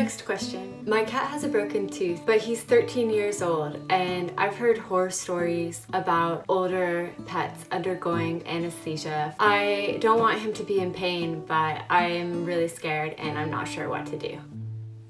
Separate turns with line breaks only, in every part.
Next question. My cat has a broken tooth, but he's 13 years old, and I've heard horror stories about older pets undergoing anesthesia. I don't want him to be in pain, but I'm really scared and I'm not sure what to do.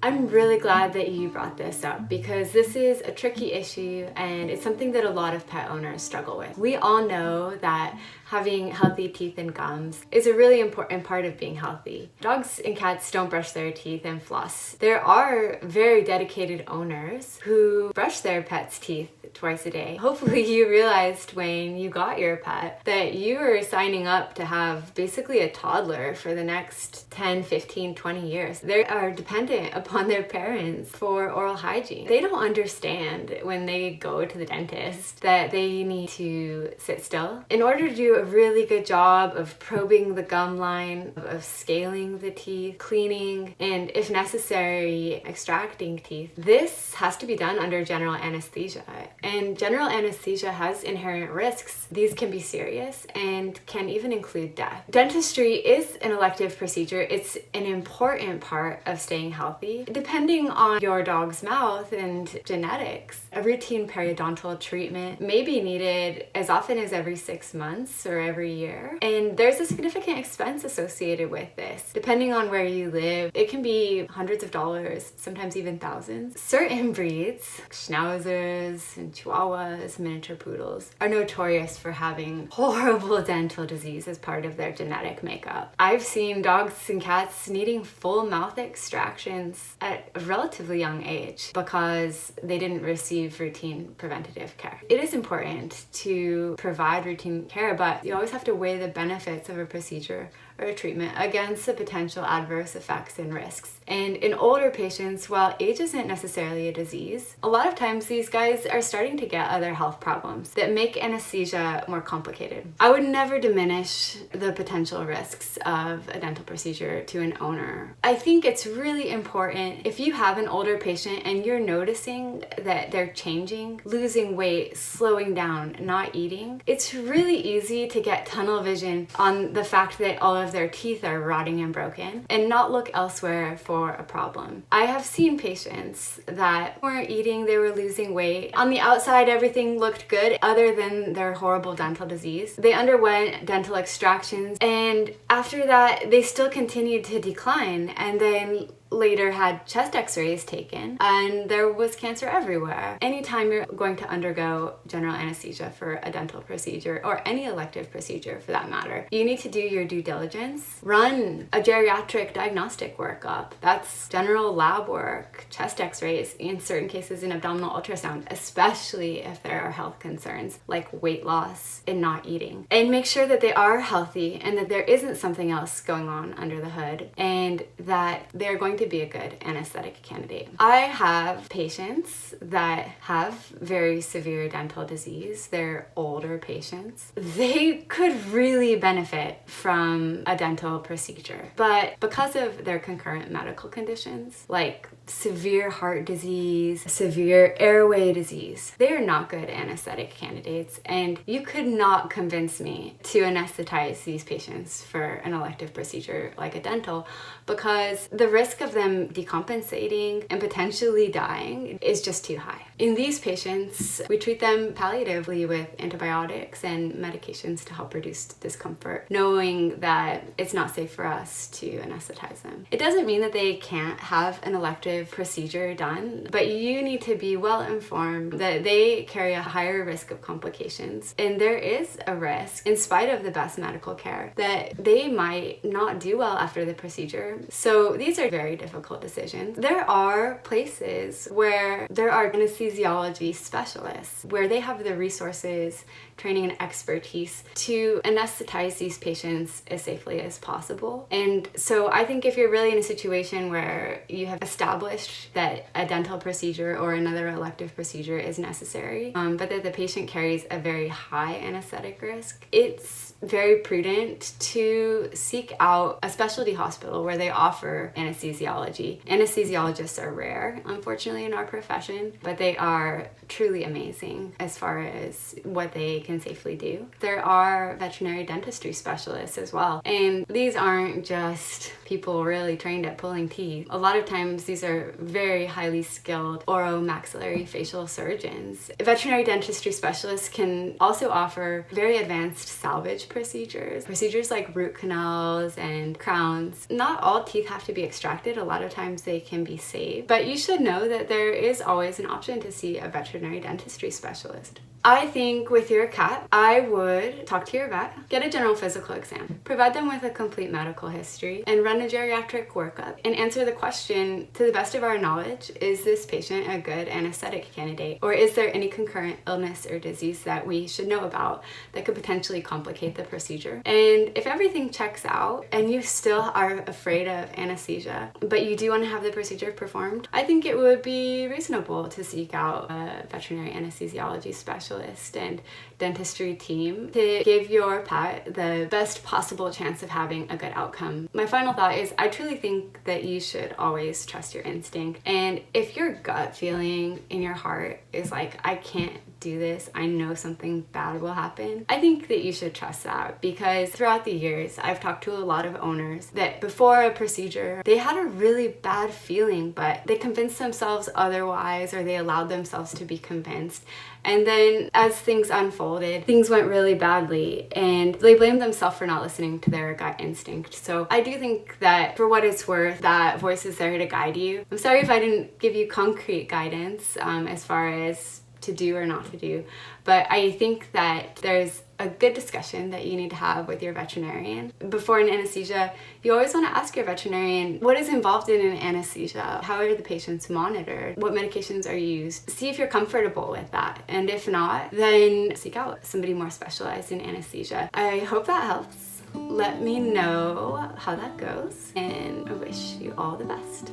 I'm really glad that you brought this up because this is a tricky issue and it's something that a lot of pet owners struggle with. We all know that having healthy teeth and gums is a really important part of being healthy. Dogs and cats don't brush their teeth and floss. There are very dedicated owners who brush their pets' teeth twice a day. Hopefully you realized when you got your pet that you were signing up to have basically a toddler for the next 10, 15, 20 years. They are dependent upon their parents for oral hygiene. They don't understand when they go to the dentist that they need to sit still. In order to do a really good job of probing the gum line, of scaling the teeth, cleaning, and if necessary, extracting teeth, this has to be done under general anesthesia. And general anesthesia has inherent risks. These can be serious and can even include death. Dentistry is an elective procedure. It's an important part of staying healthy. Depending on your dog's mouth and genetics, a routine periodontal treatment may be needed as often as every 6 months or every year. And there's a significant expense associated with this. Depending on where you live, it can be hundreds of dollars, sometimes even thousands. Certain breeds, schnauzers and chihuahuas, miniature poodles, are notorious for having horrible dental disease as part of their genetic makeup. I've seen dogs and cats needing full mouth extractions at a relatively young age because they didn't receive routine preventative care. It is important to provide routine care, but you always have to weigh the benefits of a procedure or a treatment against the potential adverse effects and risks. And in older patients, while age isn't necessarily a disease, a lot of times these guys are starting to get other health problems that make anesthesia more complicated. I would never diminish the potential risks of a dental procedure to an owner. I think it's really important if you have an older patient and you're noticing that they're changing, losing weight, slowing down, not eating, it's really easy to get tunnel vision on the fact that all of their teeth are rotting and broken and not look elsewhere for a problem. I have seen patients that weren't eating, they were losing weight. On the outside, everything looked good other than their horrible dental disease. They underwent dental extractions, and after that, they still continued to decline, and then later had chest x-rays taken and there was cancer everywhere. Anytime you're going to undergo general anesthesia for a dental procedure or any elective procedure for that matter, you need to do your due diligence. Run a geriatric diagnostic workup. That's general lab work, chest x-rays, in certain cases an abdominal ultrasound, especially if there are health concerns like weight loss and not eating. And make sure that they are healthy and that there isn't something else going on under the hood and that they're going to be a good anesthetic candidate. I have patients that have very severe dental disease. They're older patients. They could really benefit from a dental procedure, but because of their concurrent medical conditions like severe heart disease, severe airway disease, they are not good anesthetic candidates, and you could not convince me to anesthetize these patients for an elective procedure like a dental because the risk of them decompensating and potentially dying is just too high. In these patients, we treat them palliatively with antibiotics and medications to help reduce discomfort, knowing that it's not safe for us to anesthetize them. It doesn't mean that they can't have an elective procedure done, but you need to be well informed that they carry a higher risk of complications, and there is a risk, in spite of the best medical care, that they might not do well after the procedure. So these are very difficult decisions. There are places where there are anesthesiology specialists where they have the resources, training, and expertise to anesthetize these patients as safely as possible. And so I think if you're really in a situation where you have established that a dental procedure or another elective procedure is necessary, but that the patient carries a very high anesthetic risk, it's very prudent to seek out a specialty hospital where they offer anesthesiology. Anesthesiologists are rare, unfortunately, in our profession, but they are truly amazing as far as what they can safely do. There are veterinary dentistry specialists as well, and these aren't just people really trained at pulling teeth. A lot of times these are very highly skilled oromaxillary facial surgeons. Veterinary dentistry specialists can also offer very advanced salvage procedures like root canals and crowns. Not all teeth have to be extracted. A lot of times they can be saved, but you should know that there is always an option to see a veterinary dentistry specialist. I think with your cat, I would talk to your vet, get a general physical exam, provide them with a complete medical history, and run a geriatric workup, and answer the question, to the best of our knowledge, is this patient a good anesthetic candidate? Or is there any concurrent illness or disease that we should know about that could potentially complicate the procedure? And if everything checks out and you still are afraid of anesthesia, but you do want to have the procedure performed, I think it would be reasonable to seek out a veterinary anesthesiology specialist and dentistry team to give your pet the best possible chance of having a good outcome. My final thought is I truly think that you should always trust your instinct. And if your gut feeling in your heart is like, I can't do this, I know something bad will happen, I think that you should trust that, because throughout the years I've talked to a lot of owners that before a procedure they had a really bad feeling, but they convinced themselves otherwise, or they allowed themselves to be convinced, and then as things unfolded, things went really badly and they blamed themselves for not listening to their gut instinct. So I do think that for what it's worth, that voice is there to guide you. I'm sorry if I didn't give you concrete guidance as far as to do or not to do, but I think that there's a good discussion that you need to have with your veterinarian. Before an anesthesia, you always want to ask your veterinarian what is involved in an anesthesia, how are the patients monitored, what medications are used. See if you're comfortable with that, and if not, then seek out somebody more specialized in anesthesia. I hope that helps. Let me know how that goes, and I wish you all the best.